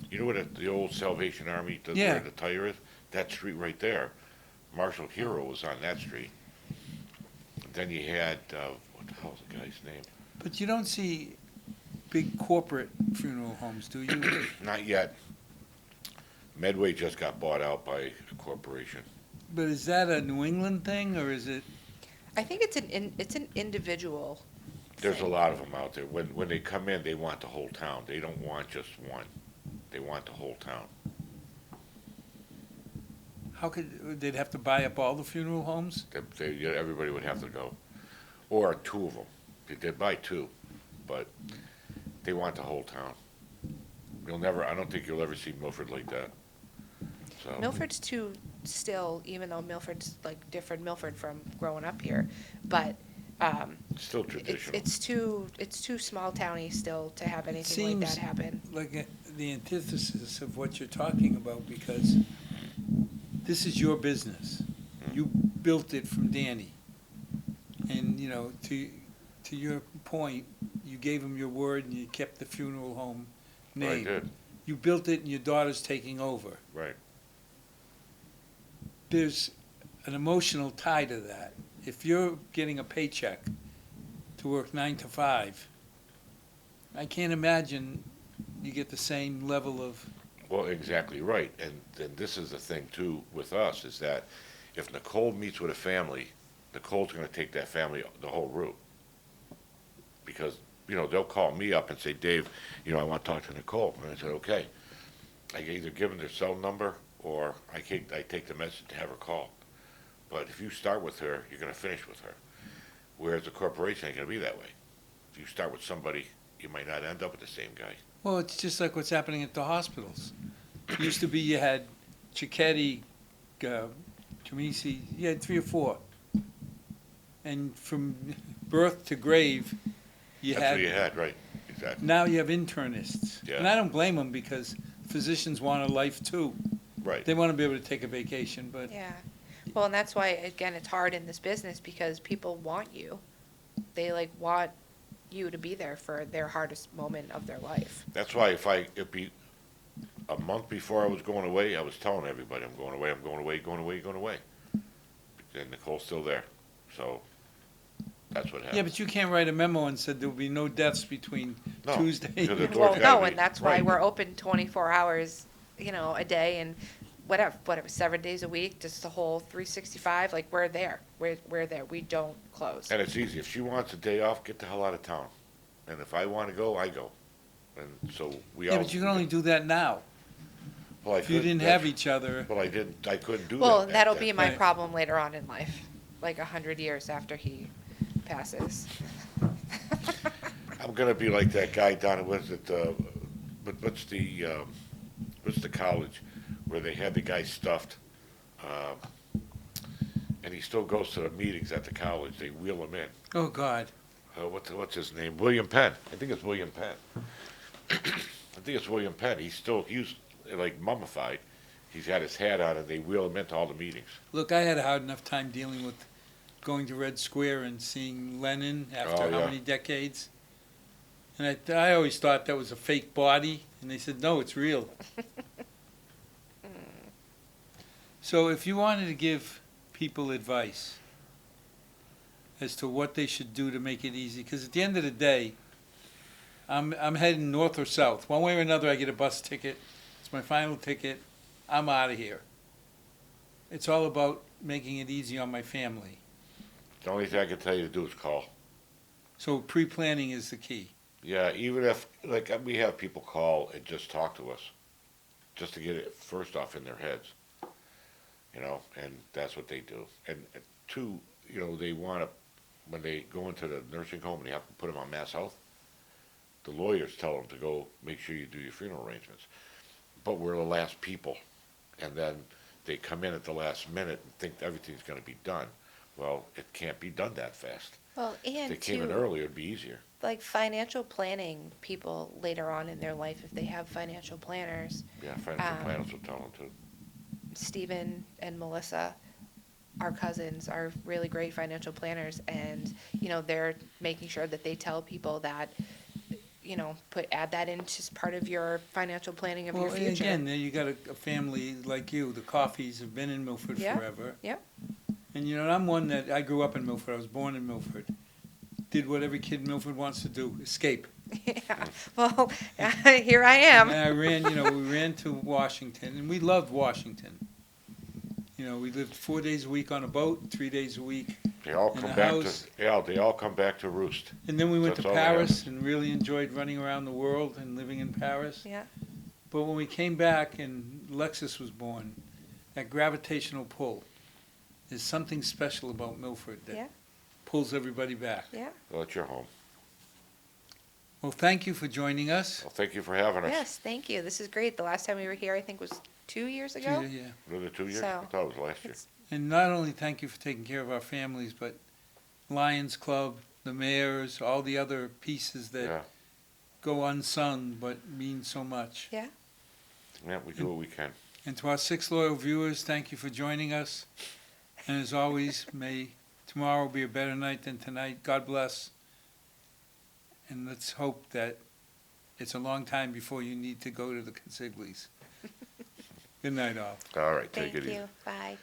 you know where the old Salvation Army, Yeah. where the tire is? That street right there. Marshall Hero was on that street. Then you had, what the hell's the guy's name? But you don't see big corporate funeral homes, do you? Not yet. Medway just got bought out by a corporation. But is that a New England thing, or is it? I think it's an individual There's a thing. lot of them out there. When they come in, they want the whole town. They don't want just one. They want the whole town. How could, they'd have to buy up all the funeral homes? Everybody would have to go. Or 2 of them. They'd buy 2, but they want the whole town. I don't think you'll ever see Milford like that. So, Milford's too still, even though Milford's like different Milford from growing up here, but it's still traditional. it's too small towny still to have anything like seems- that happen. Like the antithesis of what you're talking about, because this is your business. You built it from Danny. And, you know, to your point, you gave him your word and you kept the funeral home I name. did, You built it and your daughter's taking over. right. There's an emotional tie to that. If you're getting a paycheck to work 9 to 5, I can't imagine you get the same level of, Well, exactly right. And this is the thing too with us, is that if Nicole meets with a family, Nicole's gonna take that family the whole route. Because, they'll call me up and say, Dave, I want to talk to Nicole. And I said, okay. I either give them their cell number or I take the message to have her call. But if you start with her, you're gonna finish with her. Whereas a corporation ain't gonna be that way. If you start with somebody, you might not end up with the same guy. well, it's just like what's happening at the hospitals. It used to be you had Cicchetti, Tomisi, you had 3 or 4. And from birth to grave, you That's what you had, had, right? Exactly. now you have internists. Yeah. And I don't blame them, because physicians want a life too. Right. They want to be able to take a vacation, but Yeah. Well, and that's why, again, it's hard in this business because people want you. They like want you to be there for their hardest moment of their life. That's why it'd be a month before I was going away, I was telling everybody, I'm going away, I'm going away, going away, going away. And Nicole's still there, so that's what Yeah, happened. but you can't write a memo and said there will be no deaths between No, Tuesday. because the door's Well, gotta no, be- and that's why right. we're open 24 hours, a day, and whatever, 7 days a week, just the whole 365. Like we're there. We're there. We don't close. And it's easy. If she wants a day off, get the hell out of town. And if I want to go, I go. And so we all. Yeah, but you can only do that now. Well, I If you could- didn't that's- have each other. Well, I couldn't do that. Well, back that'll then. be my Right. problem later on in life, like 100 years after he passes. I'm gonna be like that guy down at, what's the college where they had the guy stuffed, and he still goes to the meetings at the college. They wheel him in. Oh, God. What's his name? William Penn. I think it's William Penn. I think it's William Penn. He's like mummified. He's had his hat on, and they wheel him into all the meetings. Look, I had a hard enough time dealing with going to Red Square and seeing Lenin after Oh, how yeah. many decades? And I always thought that was a fake body, and they said, no, it's real. So if you wanted to give people advice as to what they should do to make it easy, because at the end of the day, I'm heading north or south. One way or another, I get a bus ticket. It's my final ticket. I'm out of here. It's all about making it easy on my family. The only thing I can tell you to do is call. So pre-planning is the key. Yeah, even if, like, we have people call and just talk to us, just to get it first off in their heads, and that's what they do. And two, they want to, when they go into the nursing home and they have to put them on mass health, the lawyers tell them to go make sure you do your funeral arrangements. But we're the last people, and then they come in at the last minute and think everything's going to be done. Well, it can't be done that fast. Well, If and they came in too, earlier, it'd be easier. like financial planning, people later on in their life, if they have financial planners, Yeah, financial planners will tell them to. Stephen and Melissa, our cousins, are really great financial planners, and they're making sure that they tell people that add that into as part of your financial planning of your Well, future. again, there you got a family like you. The Coffees have been in Milford Yeah. forever. Yep. And I'm one that, I grew up in Milford. I was born in Milford. Did what every kid in Milford wants to do, escape. Yeah. Well, here I am. And I ran, we ran to Washington, and we loved Washington. We lived 4 days a week on a boat, 3 days a week. They all In come the back house. they all come back to roost. And then we went to That's all they have. Paris and really enjoyed running around the world and living in Paris. Yeah. But when we came back and Lexus was born, that gravitational pull, there's something special about Milford that Yeah. pulls everybody back. Yeah. Well, it's your home. Well, thank you for joining us. Well, thank you for having us. Yes, thank you. This is great. The last time we were here, I think, was 2 years ago. Yeah. Another 2 years? So, I thought it was last year. It's- And not only thank you for taking care of our families, but Lions Club, the mayors, all the other pieces that Yeah, go unsung but mean so much. Yeah. yeah, we do what we can. And to our 6 loyal viewers, thank you for joining us. And as always, may tomorrow be a better night than tonight. God bless. And let's hope that it's a long time before you need to go to the Consiglis. Good night, all. All right, Thank take it easy. you. Bye.